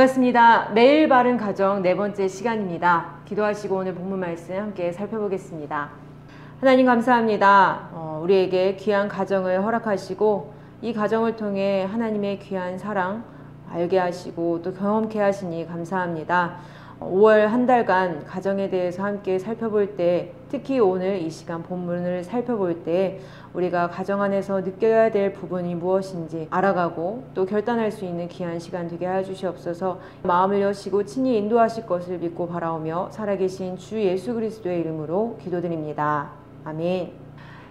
반갑습니다. 매일 바른 가정 네 번째 시간입니다. 기도하시고 오늘 본문 말씀 함께 살펴보겠습니다. 하나님 감사합니다. 우리에게 귀한 가정을 허락하시고 이 가정을 통해 하나님의 귀한 사랑 알게 하시고 또 경험케 하시니 감사합니다. 5월 한 달간 가정에 대해서 함께 살펴볼 때, 특히 오늘 이 시간 본문을 살펴볼 때 우리가 가정 안에서 느껴야 될 부분이 무엇인지 알아가고 또 결단할 수 있는 귀한 시간 되게 하여 주시옵소서. 마음을 여시고 친히 인도하실 것을 믿고 바라오며 살아계신 주 예수 그리스도의 이름으로 기도드립니다. 아멘.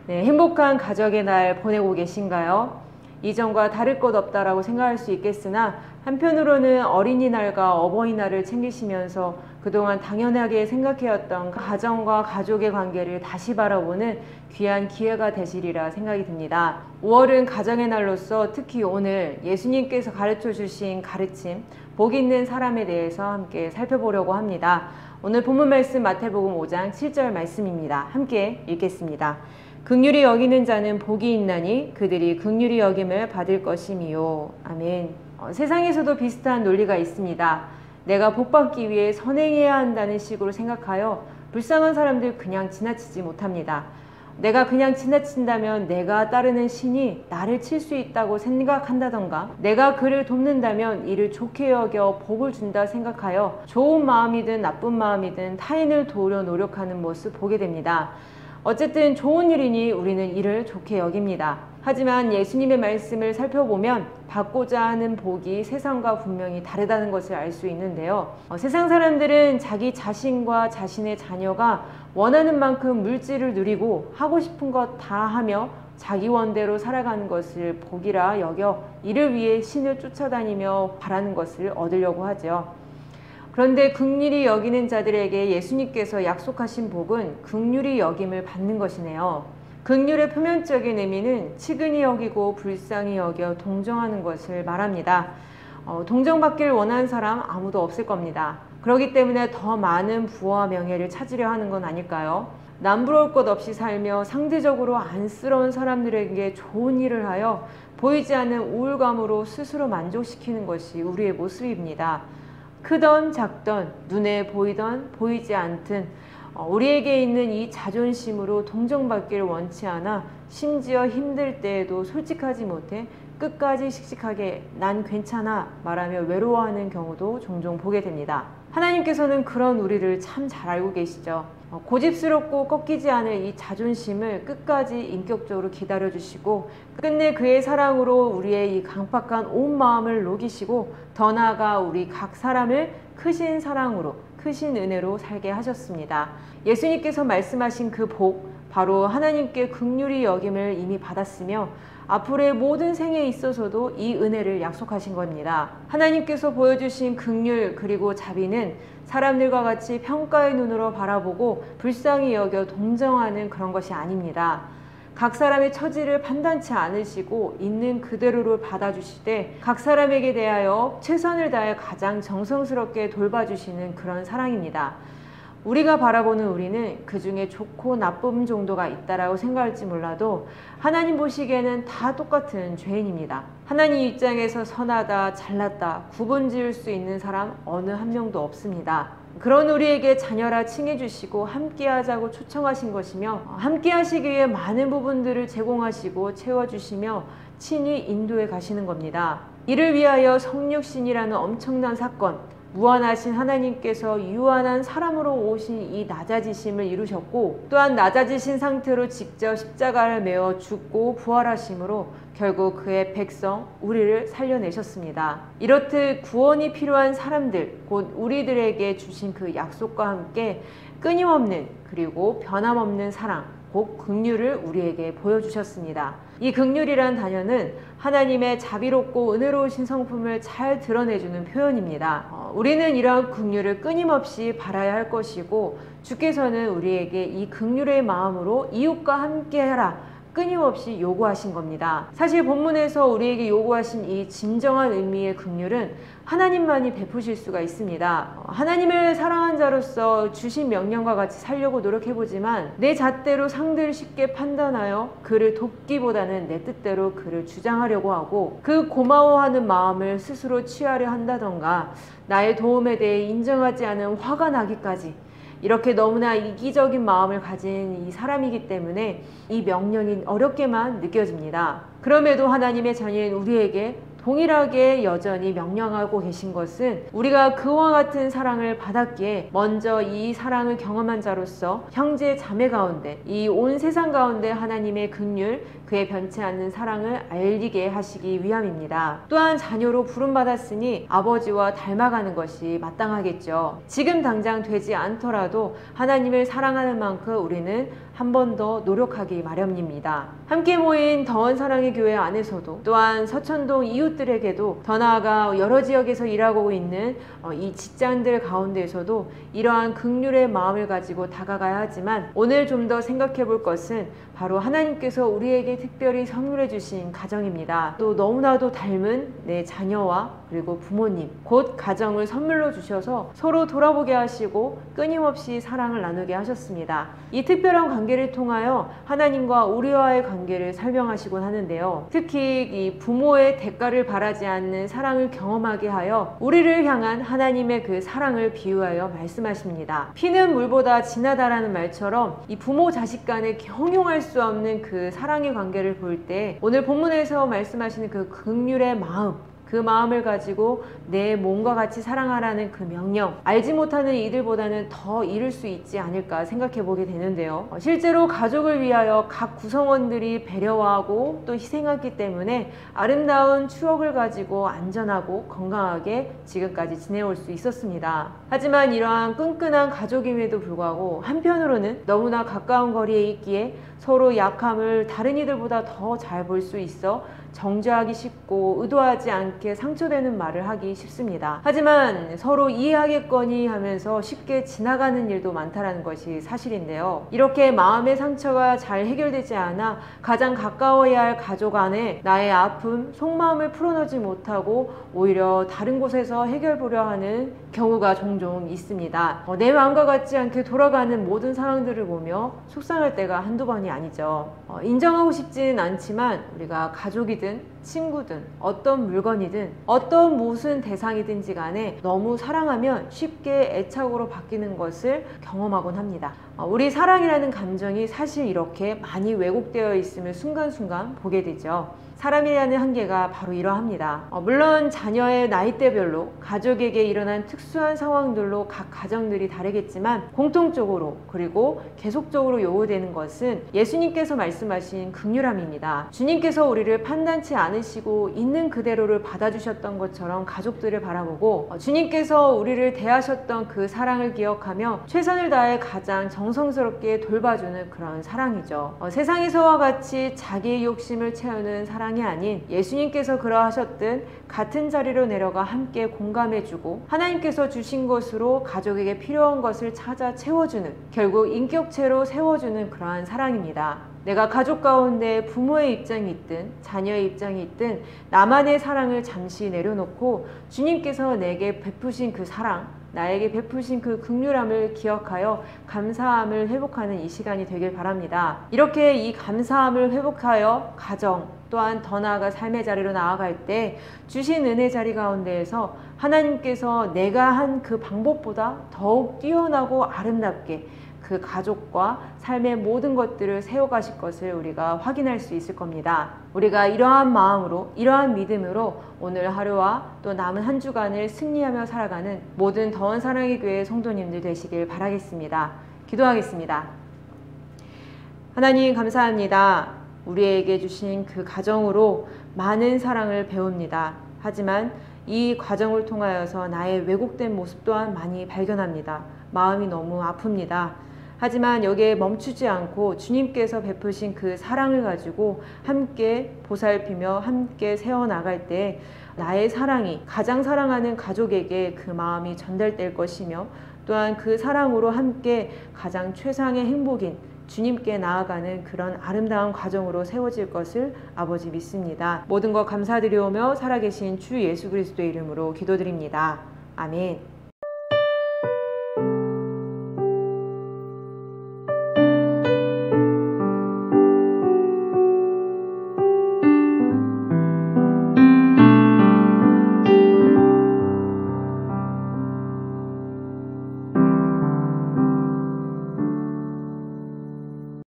네, 행복한 가정의 날 보내고 계신가요? 이전과 다를 것 없다라고 생각할 수 있겠으나 한편으로는 어린이날과 어버이날을 챙기시면서 그동안 당연하게 생각해왔던 가정과 가족의 관계를 다시 바라보는 귀한 기회가 되시리라 생각이 듭니다. 5월은 가정의 날로서 특히 오늘 예수님께서 가르쳐 주신 가르침, 복 있는 사람에 대해서 함께 살펴보려고 합니다. 오늘 본문 말씀 마태복음 5장 7절 말씀입니다. 함께 읽겠습니다. 긍휼히 여기는 자는 복이 있나니 그들이 긍휼히 여김을 받을 것이미요. 아멘. 세상에서도 비슷한 논리가 있습니다. 내가 복받기 위해 선행해야 한다는 식으로 생각하여 불쌍한 사람들 그냥 지나치지 못합니다. 내가 그냥 지나친다면 내가 따르는 신이 나를 칠 수 있다고 생각한다던가, 내가 그를 돕는다면 이를 좋게 여겨 복을 준다 생각하여 좋은 마음이든 나쁜 마음이든 타인을 도우려 노력하는 모습 보게 됩니다. 어쨌든 좋은 일이니 우리는 이를 좋게 여깁니다. 하지만 예수님의 말씀을 살펴보면 받고자 하는 복이 세상과 분명히 다르다는 것을 알 수 있는데요. 세상 사람들은 자기 자신과 자신의 자녀가 원하는 만큼 물질을 누리고 하고 싶은 것 다 하며 자기 원대로 살아가는 것을 복이라 여겨 이를 위해 신을 쫓아다니며 바라는 것을 얻으려고 하죠. 그런데 긍휼히 여기는 자들에게 예수님께서 약속하신 복은 긍휼히 여김을 받는 것이네요. 긍휼의 표면적인 의미는 치근히 여기고 불쌍히 여겨 동정하는 것을 말합니다. 동정받기를 원하는 사람 아무도 없을 겁니다. 그렇기 때문에 더 많은 부와 명예를 찾으려 하는 건 아닐까요? 남부러울 것 없이 살며 상대적으로 안쓰러운 사람들에게 좋은 일을 하여 보이지 않는 우울감으로 스스로 만족시키는 것이 우리의 모습입니다. 크던 작던 눈에 보이던 보이지 않든 우리에게 있는 이 자존심으로 동정받기를 원치 않아 심지어 힘들 때에도 솔직하지 못해 끝까지 씩씩하게 난 괜찮아 말하며 외로워하는 경우도 종종 보게 됩니다. 하나님께서는 그런 우리를 참 잘 알고 계시죠. 고집스럽고 꺾이지 않을 이 자존심을 끝까지 인격적으로 기다려주시고 끝내 그의 사랑으로 우리의 이 강팍한 온 마음을 녹이시고 더 나아가 우리 각 사람을 크신 사랑으로 크신 은혜로 살게 하셨습니다. 예수님께서 말씀하신 그 복, 바로 하나님께 긍휼히 여김을 이미 받았으며 앞으로의 모든 생에 있어서도 이 은혜를 약속하신 겁니다. 하나님께서 보여주신 긍휼 그리고 자비는 사람들과 같이 평가의 눈으로 바라보고 불쌍히 여겨 동정하는 그런 것이 아닙니다. 각 사람의 처지를 판단치 않으시고 있는 그대로를 받아주시되 각 사람에게 대하여 최선을 다해 가장 정성스럽게 돌봐주시는 그런 사랑입니다. 우리가 바라보는 우리는 그 중에 좋고 나쁨 정도가 있다라고 생각할지 몰라도 하나님 보시기에는 다 똑같은 죄인입니다. 하나님 입장에서 선하다, 잘났다 구분 지을 수 있는 사람 어느 한 명도 없습니다. 그런 우리에게 자녀라 칭해주시고 함께하자고 초청하신 것이며 함께 하시기 위해 많은 부분들을 제공하시고 채워주시며 친히 인도해 가시는 겁니다. 이를 위하여 성육신이라는 엄청난 사건, 무한하신 하나님께서 유한한 사람으로 오신 이 낮아지심을 이루셨고 또한 낮아지신 상태로 직접 십자가를 메어 죽고 부활하심으로 결국 그의 백성 우리를 살려내셨습니다. 이렇듯 구원이 필요한 사람들 곧 우리들에게 주신 그 약속과 함께 끊임없는 그리고 변함없는 사랑 곧 긍휼을 우리에게 보여주셨습니다. 이 긍휼이란 단어는 하나님의 자비롭고 은혜로우신 성품을 잘 드러내주는 표현입니다. 우리는 이러한 긍휼을 끊임없이 바라야 할 것이고 주께서는 우리에게 이 긍휼의 마음으로 이웃과 함께해라 끊임없이 요구하신 겁니다. 사실 본문에서 우리에게 요구하신 이 진정한 의미의 긍휼은 하나님만이 베푸실 수가 있습니다. 하나님을 사랑한 자로서 주신 명령과 같이 살려고 노력해보지만 내 잣대로 상대를 쉽게 판단하여 그를 돕기보다는 내 뜻대로 그를 주장하려고 하고 그 고마워하는 마음을 스스로 취하려 한다던가 나의 도움에 대해 인정하지 않은 화가 나기까지 이렇게 너무나 이기적인 마음을 가진 이 사람이기 때문에 이 명령이 어렵게만 느껴집니다. 그럼에도 하나님의 자녀인 우리에게 동일하게 여전히 명령하고 계신 것은 우리가 그와 같은 사랑을 받았기에 먼저 이 사랑을 경험한 자로서 형제 자매 가운데 이 온 세상 가운데 하나님의 긍휼 그의 변치 않는 사랑을 알리게 하시기 위함입니다. 또한 자녀로 부름받았으니 아버지와 닮아가는 것이 마땅하겠죠. 지금 당장 되지 않더라도 하나님을 사랑하는 만큼 우리는 한 번 더 노력하기 마련입니다. 함께 모인 더원 사랑의 교회 안에서도 또한 서천동 이웃들에게도 더 나아가 여러 지역에서 일하고 있는 이 직장들 가운데에서도 이러한 긍휼의 마음을 가지고 다가가야 하지만 오늘 좀 더 생각해 볼 것은 바로 하나님께서 우리에게 특별히 선물해 주신 가정입니다. 또 너무나도 닮은 내 자녀와 그리고 부모님 곧 가정을 선물로 주셔서 서로 돌아보게 하시고 끊임없이 사랑을 나누게 하셨습니다. 이 특별한 관계를 통하여 하나님과 우리와의 관계를 설명하시곤 하는데요. 특히 이 부모의 대가를 바라지 않는 사랑을 경험하게 하여 우리를 향한 하나님의 그 사랑을 비유하여 말씀하십니다. 피는 물보다 진하다라는 말처럼 이 부모 자식 간에 형용할 수 없는 그 사랑의 관계를 볼 때 오늘 본문에서 말씀하시는 그 긍휼의 마음 그 마음을 가지고 내 몸과 같이 사랑하라는 그 명령 알지 못하는 이들보다는 더 이룰 수 있지 않을까 생각해 보게 되는데요. 실제로 가족을 위하여 각 구성원들이 배려하고 또 희생했기 때문에 아름다운 추억을 가지고 안전하고 건강하게 지금까지 지내올 수 있었습니다. 하지만 이러한 끈끈한 가족임에도 불구하고 한편으로는 너무나 가까운 거리에 있기에 서로 약함을 다른 이들보다 더 잘 볼 수 있어 정죄하기 쉽고 의도하지 않게 상처되는 말을 하기 쉽습니다. 하지만 서로 이해하겠거니 하면서 쉽게 지나가는 일도 많다는 것이 사실인데요. 이렇게 마음의 상처가 잘 해결되지 않아 가장 가까워야 할 가족 안에 나의 아픔, 속마음을 풀어놓지 못하고 오히려 다른 곳에서 해결 보려 하는 경우가 종종 있습니다. 내 마음과 같지 않게 돌아가는 모든 상황들을 보며 속상할 때가 한두 번이 아니죠. 인정하고 싶지는 않지만 우리가 가족이든 친구든 어떤 물건이든 어떤 무슨 대상이든지 간에 너무 사랑하면 쉽게 애착으로 바뀌는 것을 경험하곤 합니다. 우리 사랑이라는 감정이 사실 이렇게 많이 왜곡되어 있음을 순간순간 보게 되죠. 사람이라는 한계가 바로 이러합니다. 물론 자녀의 나이대별로 가족에게 일어난 특수한 상황들로 각 가정들이 다르겠지만 공통적으로 그리고 계속적으로 요구되는 것은 예수님께서 말씀하신 긍휼함입니다. 주님께서 우리를 판단치 않으시고 있는 그대로를 받아주셨던 것처럼 가족들을 바라보고 주님께서 우리를 대하셨던 그 사랑을 기억하며 최선을 다해 가장 정성스럽게 돌봐주는 그런 사랑이죠. 세상에서와 같이 자기의 욕심을 채우는 사랑이 아닌 예수님께서 그러하셨던 같은 자리로 내려가 함께 공감해주고 하나님께서 주신 것으로 가족에게 필요한 것을 찾아 채워주는 결국 인격체로 세워주는 그러한 사랑입니다. 내가 가족 가운데 부모의 입장이 있든 자녀의 입장이 있든 나만의 사랑을 잠시 내려놓고 주님께서 내게 베푸신 그 사랑 나에게 베푸신 그 긍휼함을 기억하여 감사함을 회복하는 이 시간이 되길 바랍니다. 이렇게 이 감사함을 회복하여 가정 또한 더 나아가 삶의 자리로 나아갈 때 주신 은혜 자리 가운데에서 하나님께서 내가 한 그 방법보다 더욱 뛰어나고 아름답게 그 가족과 삶의 모든 것들을 세워가실 것을 우리가 확인할 수 있을 겁니다. 우리가 이러한 마음으로 이러한 믿음으로 오늘 하루와 또 남은 한 주간을 승리하며 살아가는 모든 더원 사랑의 교회 성도님들 되시길 바라겠습니다. 기도하겠습니다. 하나님 감사합니다. 우리에게 주신 그 가정으로 많은 사랑을 배웁니다. 하지만 이 과정을 통하여서 나의 왜곡된 모습 또한 많이 발견합니다. 마음이 너무 아픕니다. 하지만 여기에 멈추지 않고 주님께서 베푸신 그 사랑을 가지고 함께 보살피며 함께 세워나갈 때 나의 사랑이 가장 사랑하는 가족에게 그 마음이 전달될 것이며 또한 그 사랑으로 함께 가장 최상의 행복인 주님께 나아가는 그런 아름다운 과정으로 세워질 것을 아버지 믿습니다. 모든 것 감사드리오며 살아계신 주 예수 그리스도의 이름으로 기도드립니다. 아멘.